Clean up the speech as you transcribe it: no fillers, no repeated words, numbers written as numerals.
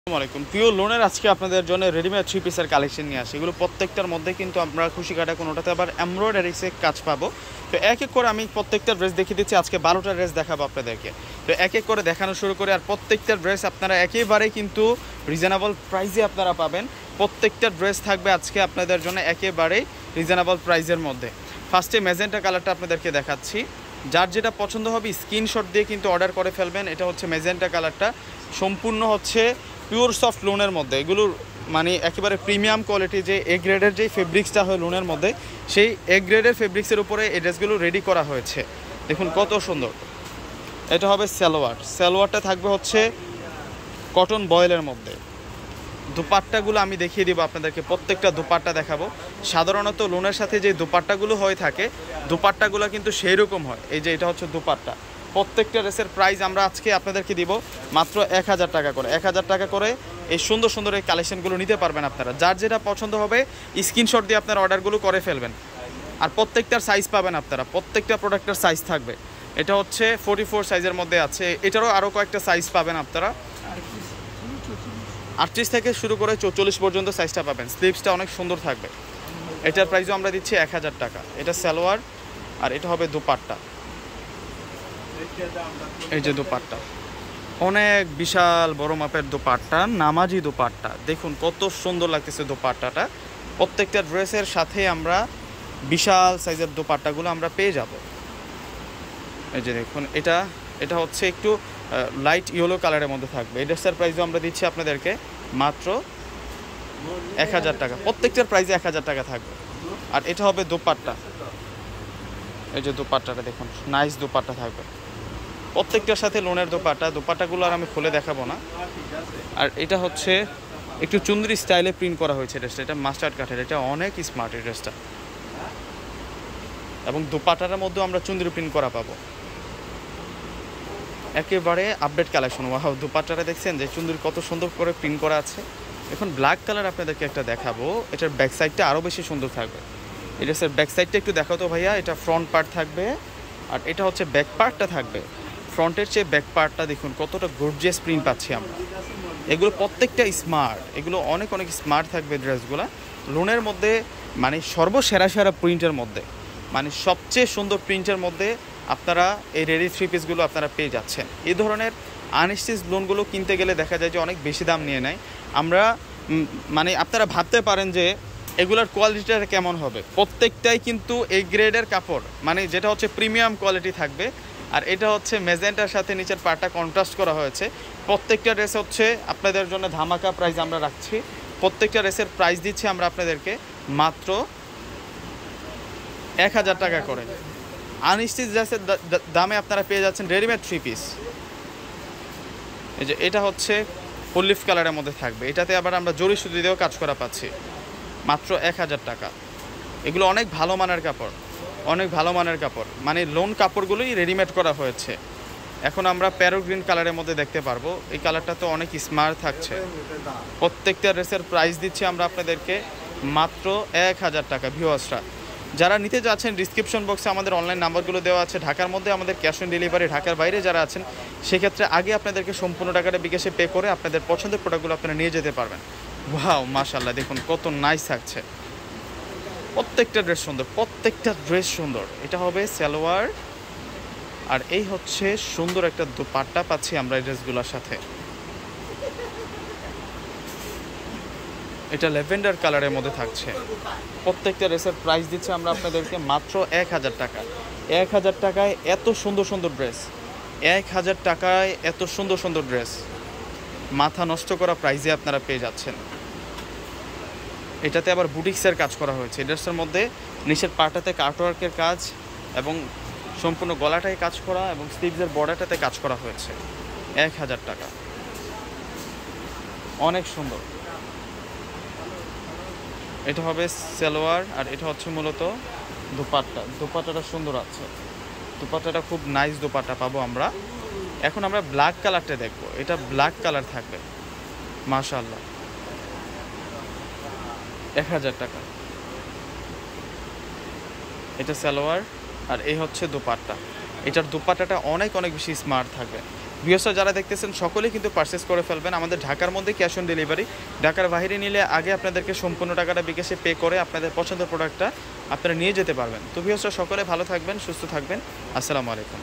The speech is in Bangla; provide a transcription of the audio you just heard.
আসসালামাইকুম পিওর লোনের আজকে আপনাদের জন্য রেডিমেড থ্রি পিসের কালেকশন নিয়ে আসি। এগুলো প্রত্যেকটার মধ্যে কিন্তু আমরা খুশি কাটা কোনোটাতে আবার এমব্রয়ডারিসে কাজ পাবো। তো এক এক করে আমি প্রত্যেকটা ড্রেস দেখিয়ে দিচ্ছি। আজকে 12টা ড্রেস দেখাবো আপনাদেরকে। তো এক এক করে দেখানো শুরু করে, আর প্রত্যেকটা ড্রেস আপনারা একেবারেই কিন্তু রিজনেবল প্রাইসে আপনারা পাবেন। প্রত্যেকটা ড্রেস থাকবে আজকে আপনাদের জন্য একেবারেই রিজনেবল প্রাইসের মধ্যে। ফার্স্টে ম্যাজেন্টা কালারটা আপনাদেরকে দেখাচ্ছি। যার যেটা পছন্দ হবে স্ক্রিনশট দিয়ে কিন্তু অর্ডার করে ফেলবেন। এটা হচ্ছে ম্যাজেন্টা কালারটা, সম্পূর্ণ হচ্ছে পিওর সফট লোনের মধ্যে। এগুলোর মানে একেবারে প্রিমিয়াম কোয়ালিটি, যে এ গ্রেডের যে ফেব্রিক্সটা হয় লোনের মধ্যে, সেই এ গ্রেডের ফেব্রিক্সের উপরে এই ড্রেসগুলো রেডি করা হয়েছে। দেখুন কত সুন্দর। এটা হবে সালোয়ারটা থাকবে হচ্ছে কটন বয়েলের মধ্যে। দুপাট্টাগুলো আমি দেখিয়ে দিব আপনাদেরকে, প্রত্যেকটা দুপাট্টা দেখাবো। সাধারণত লোনের সাথে যে দুপাট্টাগুলো হয়ে থাকে, দুপাট্টাগুলো কিন্তু সেই রকম হয়। এই যে এটা হচ্ছে দুপাট্টা। প্রত্যেকটা ড্রেসের প্রাইস আমরা আজকে আপনাদেরকে দিব মাত্র 1000 টাকা করে। 1000 টাকা করে এই সুন্দর সুন্দর এই কালেকশনগুলো নিতে পারবেন আপনারা। যার যেটা পছন্দ হবে স্ক্রিনশট দিয়ে আপনারা অর্ডারগুলো করে ফেলবেন। আর প্রত্যেকটার সাইজ পাবেন আপনারা, প্রত্যেকটা প্রোডাক্টের সাইজ থাকবে। এটা হচ্ছে 44 সাইজের মধ্যে আছে। এটারও আরও কয়েকটা সাইজ পাবেন আপনারা। 38 থেকে শুরু করে 44 পর্যন্ত সাইজটা পাবেন। স্লিভসটা অনেক সুন্দর থাকবে। এটার প্রাইসও আমরা দিচ্ছি 1000 টাকা। এটা সালোয়ার, আর এটা হবে দুপাট্টা। এই যে দুপাট্টা, অনেক বিশাল বড় মাপের দুপাট্টা, নামাজি দুপাট্টা। দেখুন কত সুন্দর লাগতেছে দুপাট্টাটা। প্রত্যেকটা ড্রেসের সাথে আমরা বিশাল সাইজের দুপাট্টাগুলো আমরা পেয়ে যাব। এই যে দেখুন, এটা হচ্ছে একটু লাইট ইয়েলো কালারের মধ্যে থাকবে। এই ড্রেসের প্রাইসও আমরা দিচ্ছি আপনাদেরকে মাত্র 1000 টাকা। প্রত্যেকটার প্রাইসে 1000 টাকা থাকবে। আর এটা হবে দুপাট্টা। এই যে দুপাট্টাটা দেখুন, নাইস দুপাট্টা থাকবে প্রত্যেকটার সাথে লোনের দুপাট্টাগুলো আর আমি খুলে দেখাবো না। আর এটা হচ্ছে একটু চুন্দ্রি স্টাইলে প্রিন্ট করা হয়েছে ড্রেসটা। এটা মাস্টার্ড কাঠের, এটা অনেক স্মার্ট এই ড্রেসটা। এবং দুপাট্টাটার মধ্যেও আমরা চুন্দ্রি প্রিন্ট করা পাবো। একেবারে আপডেট কালেকশন। ওয়াও, দুপাট্টাটা দেখছেন যে চুন্দ্রি কত সুন্দর করে প্রিন্ট করা আছে। এখন ব্ল্যাক কালার আপনাদেরকে একটা দেখাবো। এটার ব্যাক সাইডটা আরও বেশি সুন্দর থাকবে। এই ড্রেসের ব্যাক সাইডটা একটু দেখাও তো ভাইয়া। এটা ফ্রন্ট পার্ট থাকবে, আর এটা হচ্ছে ব্যাক পার্টটা থাকবে। ফ্রন্টের চেয়ে ব্যাক পার্টটা দেখুন কতটা গর্জিয়াস প্রিন্ট পাচ্ছি আমরা। এগুলো প্রত্যেকটা স্মার্ট, এগুলো অনেক অনেক স্মার্ট থাকবে ড্রেসগুলো। লোনের মধ্যে মানে সর্বসেরা প্রিন্টের মধ্যে, মানে সবচেয়ে সুন্দর প্রিন্টের মধ্যে আপনারা এই রেডি থ্রি পিসগুলো আপনারা পেয়ে যাচ্ছেন। এই ধরনের আনস্টিচ লোনগুলো কিনতে গেলে দেখা যায় যে অনেক বেশি দাম নিয়ে নেয়। আমরা মানে আপনারা ভাবতে পারেন যে এগুলোর কোয়ালিটিটা কেমন হবে। প্রত্যেকটাই কিন্তু এই গ্রেডের কাপড়, মানে যেটা হচ্ছে প্রিমিয়াম কোয়ালিটি থাকবে। আর এটা হচ্ছে মেজেন্টার সাথে নিচের পার্টটা কন্ট্রাস্ট করা হয়েছে। প্রত্যেকটা ড্রেস হচ্ছে আপনাদের জন্য ধামাকা প্রাইস আমরা রাখছি। প্রত্যেকটা ড্রেসের প্রাইস দিচ্ছি আমরা আপনাদেরকে মাত্র 1000 টাকা করে। আনস্টিচ ড্রেসের দামে আপনারা পেয়ে যাচ্ছেন রেডিমেড থ্রি পিস। এই যে এটা হচ্ছে ফুল লিফ কালারের মধ্যে থাকবে। এটাতে আবার আমরা জরি সুতি দিয়েও কাজ করা পাচ্ছি মাত্র 1000 টাকা। এগুলো অনেক ভালো মানের কাপড়, অনেক ভালো মানের কাপড়, মানে লোন কাপড়গুলোই রেডিমেড করা হয়েছে। এখন আমরা প্যারো গ্রিন কালারের মধ্যে দেখতে পারবো। এই কালারটা তো অনেক স্মার্ট থাকছে। প্রত্যেকটা ড্রেসের প্রাইস দিচ্ছি আমরা আপনাদেরকে মাত্র 1000 টাকা। ভিউয়ার্সরা যারা নিতে যাচ্ছেন, ডিসক্রিপশন বক্সে আমাদের অনলাইন নাম্বারগুলো দেওয়া আছে। ঢাকার মধ্যে আমাদের ক্যাশ অন ডেলিভারি, ঢাকার বাইরে যারা আছেন সেক্ষেত্রে আগে আপনাদেরকে সম্পূর্ণ টাকাটা বিকাশে পে করে আপনাদের পছন্দের প্রোডাক্টগুলো আপনারা নিয়ে যেতে পারবেন। ওয়াও, মাশাআল্লাহ, দেখুন কত নাইস থাকছে। প্রত্যেকটা ড্রেস সুন্দর, প্রত্যেকটা ড্রেস সুন্দর। এটা হবে সালোয়ার, আর এই হচ্ছে সুন্দর একটা দুপাট্টা পাচ্ছি আমরা এই ড্রেসগুলোর সাথে। এটা ল্যাভেন্ডার কালারের মধ্যে থাকছে। প্রত্যেকটা ড্রেসের প্রাইস দিচ্ছে আমরা আপনাদেরকে মাত্র 1000 টাকা। 1000 টাকায় এত সুন্দর সুন্দর ড্রেস, 1000 টাকায় এত সুন্দর সুন্দর ড্রেস মাথা নষ্ট করা প্রাইসে আপনারা পেয়ে যাচ্ছেন। এটাতে আবার বুটিক্সের কাজ করা হয়েছে। এই ড্রেসের মধ্যে নিচের পাটাতে কাটওয়ার্কের কাজ এবং সম্পূর্ণ গলাটায় কাজ করা এবং স্লিভসের বর্ডারটাতে কাজ করা হয়েছে। 1000 টাকা, অনেক সুন্দর। এটা হবে সালোয়ার, আর এটা হচ্ছে মূলত দুপাট্টাটা সুন্দর আছে। দুপাট্টাটা খুব নাইস দুপাট্টা পাবো আমরা। এখন আমরা ব্ল্যাক কালারটা দেখবো। এটা ব্ল্যাক কালার থাকবে, মাশাআল্লাহ, 1000 টাকা। এটা সালোয়ার, আর এই হচ্ছে দুপাট্টা। এটার দুপাট্টাটা অনেক অনেক বেশি স্মার্ট থাকবে। ভিউয়ার্সরা যারা দেখতেছেন সকলেই কিন্তু পারচেস করে ফেলবেন। আমাদের ঢাকার মধ্যে ক্যাশ অন ডেলিভারি, ঢাকার বাইরে নিলে আগে আপনাদেরকে সম্পূর্ণ টাকাটা বিকাশে পে করে আপনাদের পছন্দের প্রোডাক্টটা আপনারা নিয়ে যেতে পারবেন। তো ভিউয়ার্সরা সকলে ভালো থাকবেন, সুস্থ থাকবেন। আসসালামু আলাইকুম।